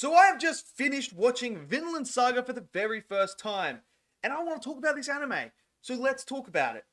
So I have just finished watching Vinland Saga for the very first time, and I want to talk about this anime. So let's talk about it.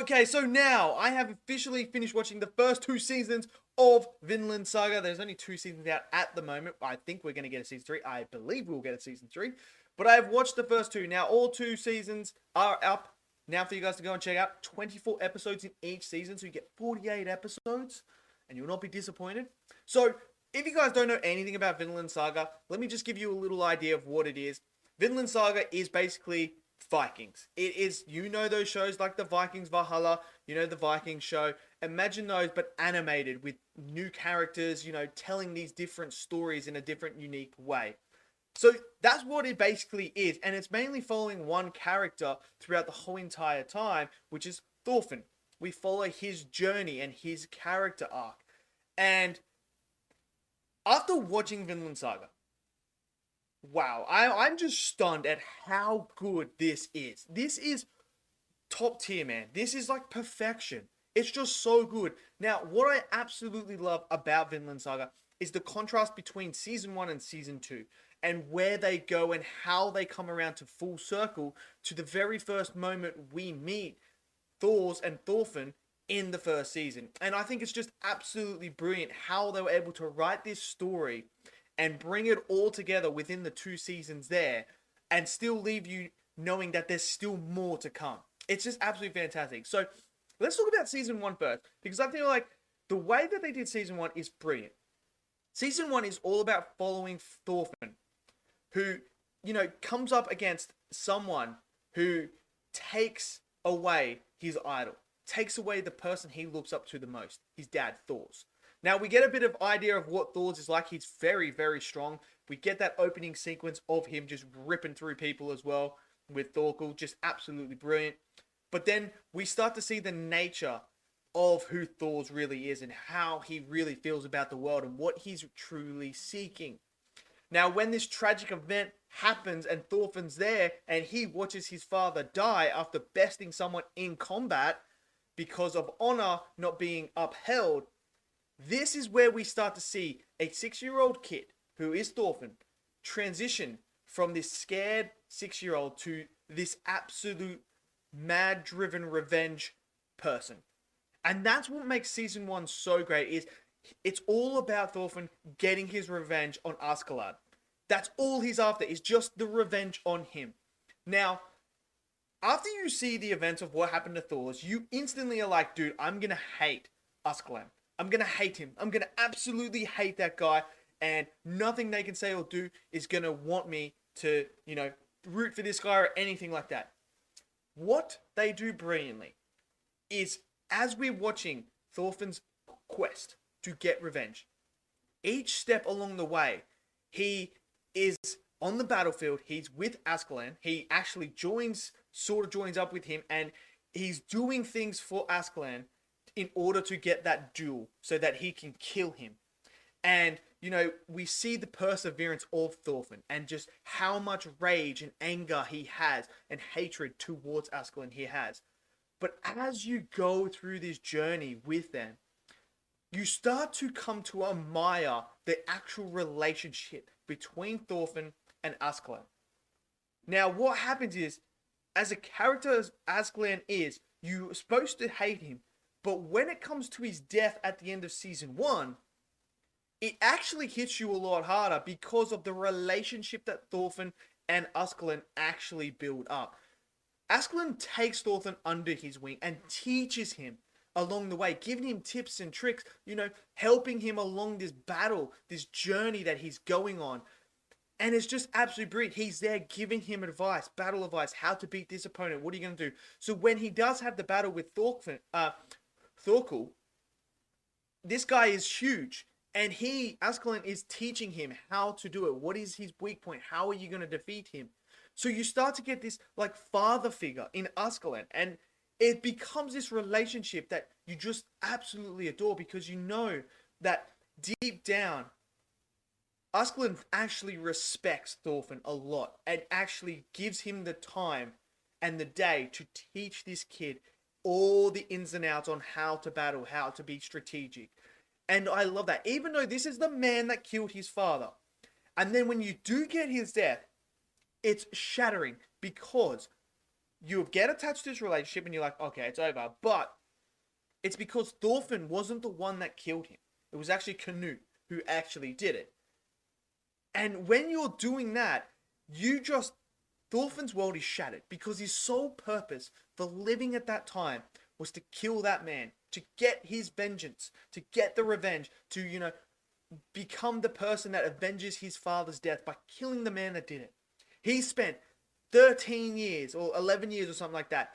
Okay, so now I have officially finished watching the first two seasons of Vinland Saga. There's only two seasons out at the moment. I think we're going to get a season 3. I believe we'll get a season 3. But I have watched the first two. Now, all two seasons are up now for you guys to go and check out. 24 episodes in each season, so you get 48 episodes, and you'll not be disappointed. So, if you guys don't know anything about Vinland Saga, let me just give you a little idea of what it is. Vinland Saga is basically Vikings. It is, you know, those shows like the Vikings Valhalla, you know, the Vikings show. Imagine those, but animated with new characters, you know, telling these different stories in a different, unique way. So that's what it basically is, and it's mainly following one character throughout the whole entire time, which is Thorfinn. We follow his journey and his character arc. And after watching Vinland Saga, wow, I'm just stunned at how good this is. This is top tier, man. This is like perfection. It's just so good. Now, what I absolutely love about Vinland Saga is the contrast between season 1 and season 2. And where they go and how they come around to full circle to the very first moment we meet Thors and Thorfinn in the first season. And I think it's just absolutely brilliant how they were able to write this story and bring it all together within the two seasons there and still leave you knowing that there's still more to come. It's just absolutely fantastic. So let's talk about season 1 first, because I feel like the way that they did season 1 is brilliant. Season 1 is all about following Thorfinn, who, you know, comes up against someone who takes away his idol, takes away the person he looks up to the most, his dad, Thors. Now, we get a bit of idea of what Thors is like. He's very, very strong. We get that opening sequence of him just ripping through people as well with Thorkel, just absolutely brilliant. But then we start to see the nature of who Thors really is and how he really feels about the world and what he's truly seeking. Now, when this tragic event happens and Thorfinn's there and he watches his father die after besting someone in combat because of honor not being upheld, this is where we start to see a 6-year-old kid, who is Thorfinn, transition from this scared 6-year-old to this absolute mad-driven revenge person. And that's what makes season 1 so great, is it's all about Thorfinn getting his revenge on Askeladd. That's all he's after, is just the revenge on him. Now, after you see the events of what happened to Thors, you instantly are like, dude, I'm going to hate Askeladd. I'm going to hate him. I'm going to absolutely hate that guy. And nothing they can say or do is going to want me to, you know, root for this guy or anything like that. What they do brilliantly is, as we're watching Thorfinn's quest to get revenge, each step along the way, he is on the battlefield, he's with Askeladd, he actually sort of joins up with him, and he's doing things for Askeladd in order to get that duel, so that he can kill him. And, you know, we see the perseverance of Thorfinn, and just how much rage and anger he has, and hatred towards Askeladd he has. But as you go through this journey with them, you start to come to admire the actual relationship between Thorfinn and Askeladd. Now, what happens is, as a character as Askeladd is, you're supposed to hate him, but when it comes to his death at the end of season 1, it actually hits you a lot harder because of the relationship that Thorfinn and Askeladd actually build up. Askeladd takes Thorfinn under his wing and teaches him along the way, giving him tips and tricks, you know, helping him along this battle, this journey that he's going on. And it's just absolutely brilliant. He's there giving him advice, battle advice, how to beat this opponent, what are you going to do? So when he does have the battle with Thorkel, this guy is huge. And Askeladd is teaching him how to do it. What is his weak point? How are you going to defeat him? So you start to get this like father figure in Askeladd, and it becomes this relationship that you just absolutely adore, because you know that deep down, Askeladd actually respects Thorfinn a lot and actually gives him the time and the day to teach this kid all the ins and outs on how to battle, how to be strategic. And I love that. Even though this is the man that killed his father. And then when you do get his death, it's shattering because you get attached to this relationship and you're like, okay, it's over. But it's because Thorfinn wasn't the one that killed him. It was actually Canute who actually did it. And when you're doing that, Thorfinn's world is shattered because his sole purpose for living at that time was to kill that man, to get his vengeance, to get the revenge, to, become the person that avenges his father's death by killing the man that did it. He spent 13 years or 11 years or something like that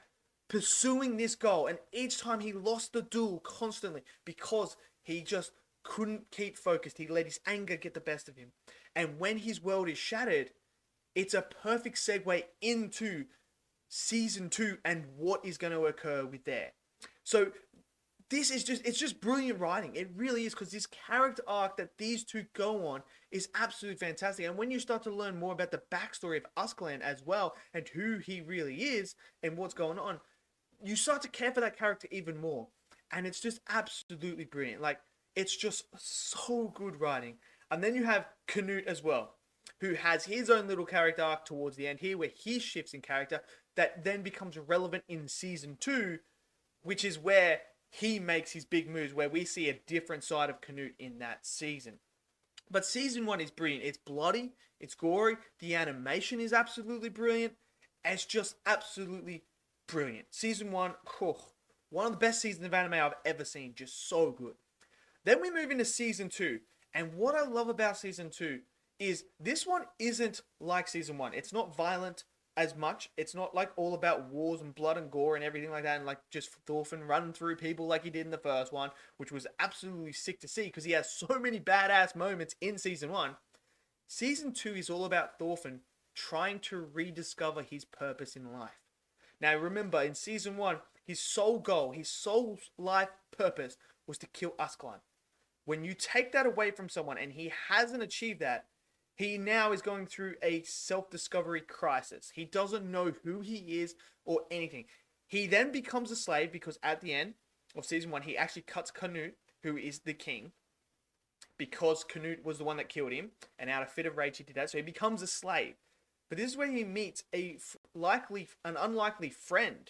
pursuing this goal, and each time he lost the duel constantly because he just couldn't keep focused. He let his anger get the best of him. And when his world is shattered, it's a perfect segue into season 2 and what is going to occur with there. So it's just brilliant writing. It really is, because this character arc that these two go on is absolutely fantastic. And when you start to learn more about the backstory of Askeladd as well, and who he really is and what's going on, you start to care for that character even more. And it's just absolutely brilliant. Like, it's just so good writing. And then you have Canute as well, who has his own little character arc towards the end here, where he shifts in character that then becomes relevant in season 2, which is where he makes his big moves, where we see a different side of Canute in that season. But season 1 is brilliant. It's bloody, it's gory, the animation is absolutely brilliant. It's just absolutely brilliant. Season 1, one of the best seasons of anime I've ever seen. Just so good. Then we move into season 2. And what I love about season 2 is this one isn't like season 1. It's not violent as much. It's not like all about wars and blood and gore and everything like that, and like just Thorfinn running through people like he did in the first one, which was absolutely sick to see because he has so many badass moments in season 1. Season 2 is all about Thorfinn trying to rediscover his purpose in life. Now remember, in season 1, his sole goal, his sole life purpose was to kill Askeladd. When you take that away from someone and he hasn't achieved that, he now is going through a self-discovery crisis. He doesn't know who he is or anything. He then becomes a slave because at the end of season 1, he actually cuts Canute, who is the king, because Canute was the one that killed him, and out of fit of rage he did that, so he becomes a slave. But this is where he meets an unlikely friend,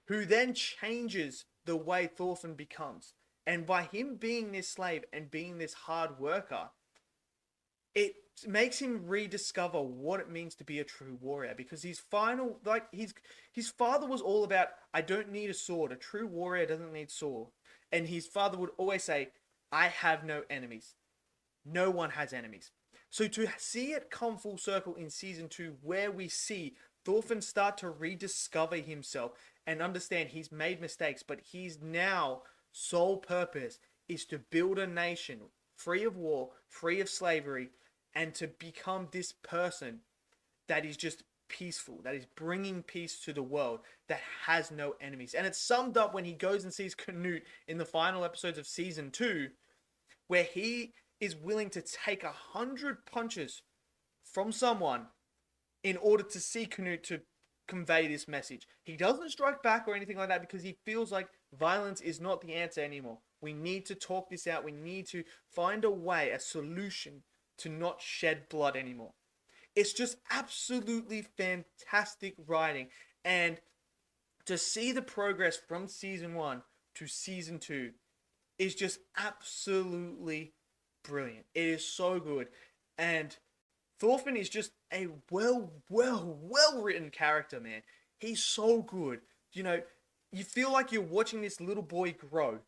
who then changes the way Thorfinn becomes. And by him being this slave and being this hard worker, it makes him rediscover what it means to be a true warrior. Because his father was all about, I don't need a sword. A true warrior doesn't need sword. And his father would always say, I have no enemies. No one has enemies. So to see it come full circle in season 2, where we see Thorfinn start to rediscover himself and understand he's made mistakes, but he's now sole purpose is to build a nation free of war, free of slavery, and to become this person that is just peaceful, that is bringing peace to the world, that has no enemies. And it's summed up when he goes and sees Canute in the final episodes of season 2, where he is willing to take 100 punches from someone in order to see Canute to convey this message. He doesn't strike back or anything like that because he feels like violence is not the answer anymore. We need to talk this out. We need to find a way, a solution to not shed blood anymore. It's just absolutely fantastic writing. And to see the progress from season 1 to season 2 is just absolutely brilliant. It is so good. And Thorfinn is just a well written character, man. He's so good. You feel like you're watching this little boy grow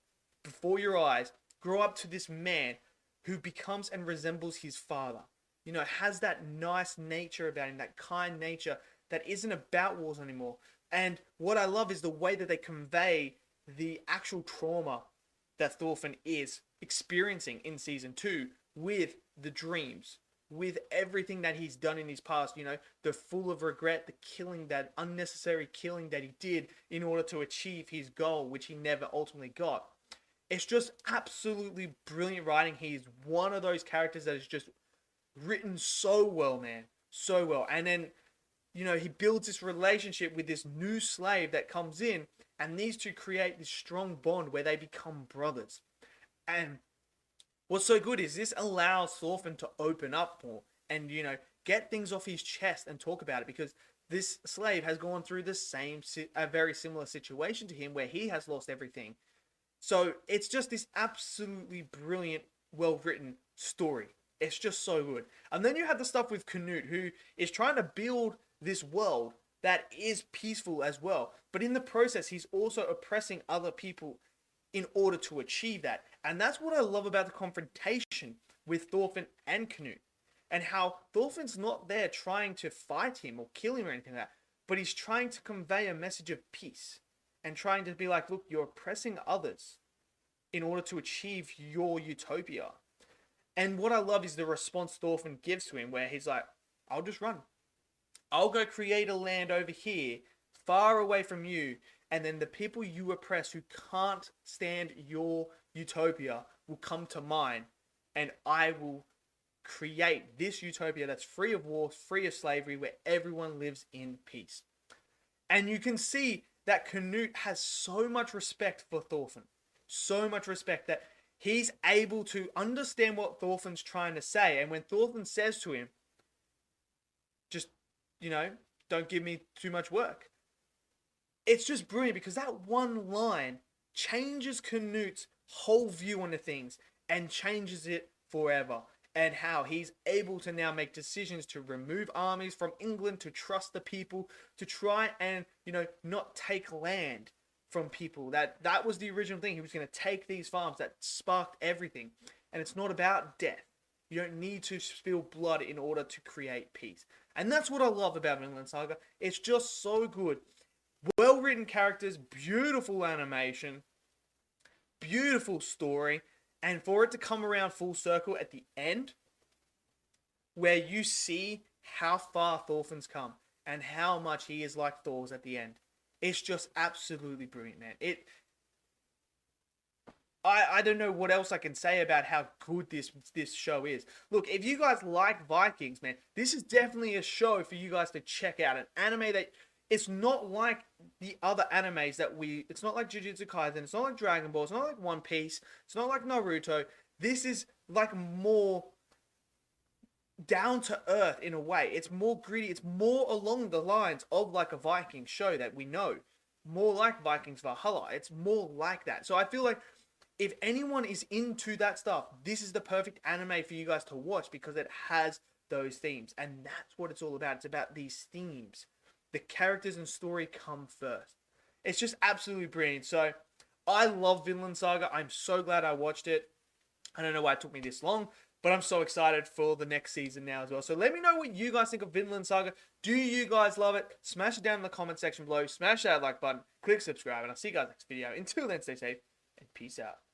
before your eyes, grow up to this man who becomes and resembles his father. Has that nice nature about him, that kind nature that isn't about wars anymore. And what I love is the way that they convey the actual trauma that Thorfinn is experiencing in season 2 with the dreams, with everything that he's done in his past, the full of regret, the killing, that unnecessary killing that he did in order to achieve his goal, which he never ultimately got. It's just absolutely brilliant writing. He's one of those characters that is just written so well, man. So well. And then he builds this relationship with this new slave that comes in, and these two create this strong bond where they become brothers. And what's so good is this allows Thorfinn to open up more and, get things off his chest and talk about it, because this slave has gone through a very similar situation to him where he has lost everything. So it's just this absolutely brilliant, well-written story. It's just so good. And then you have the stuff with Canute, who is trying to build this world that is peaceful as well. But in the process, he's also oppressing other people in order to achieve that. And that's what I love about the confrontation with Thorfinn and Canute. And how Thorfinn's not there trying to fight him or kill him or anything like that, but he's trying to convey a message of peace and trying to be like, look, you're oppressing others in order to achieve your utopia. And what I love is the response Thorfinn gives to him, where he's like, I'll just run. I'll go create a land over here, far away from you, and then the people you oppress who can't stand your utopia will come to mine, and I will create this utopia that's free of war, free of slavery, where everyone lives in peace. And you can see that Canute has so much respect for Thorfinn. So much respect that he's able to understand what Thorfinn's trying to say. And when Thorfinn says to him, just, don't give me too much work, it's just brilliant, because that one line changes Canute's whole view on the things and changes it forever. And how he's able to now make decisions to remove armies from England, to trust the people, to try and, not take land from people. That was the original thing. He was going to take these farms. That sparked everything. And it's not about death. You don't need to spill blood in order to create peace. And that's what I love about Vinland Saga. It's just so good. Well-written characters, beautiful animation, beautiful story. And for it to come around full circle at the end, where you see how far Thorfinn's come and how much he is like Thor's at the end, it's just absolutely brilliant, man. I don't know what else I can say about how good this show is. Look, if you guys like Vikings, man, this is definitely a show for you guys to check out. An anime that it's not like the other animes it's not like Jujutsu Kaisen, it's not like Dragon Ball, it's not like One Piece, it's not like Naruto. This is like more down to earth in a way. It's more gritty, it's more along the lines of like a Viking show that we know. More like Vikings Valhalla. It's more like that. So I feel like if anyone is into that stuff, this is the perfect anime for you guys to watch, because it has those themes. And that's what it's all about. It's about these themes. The characters and story come first. It's just absolutely brilliant. So I love Vinland Saga. I'm so glad I watched it. I don't know why it took me this long, but I'm so excited for the next season now as well. So let me know what you guys think of Vinland Saga. Do you guys love it? Smash it down in the comment section below. Smash that like button. Click subscribe. And I'll see you guys next video. Until then, stay safe and peace out.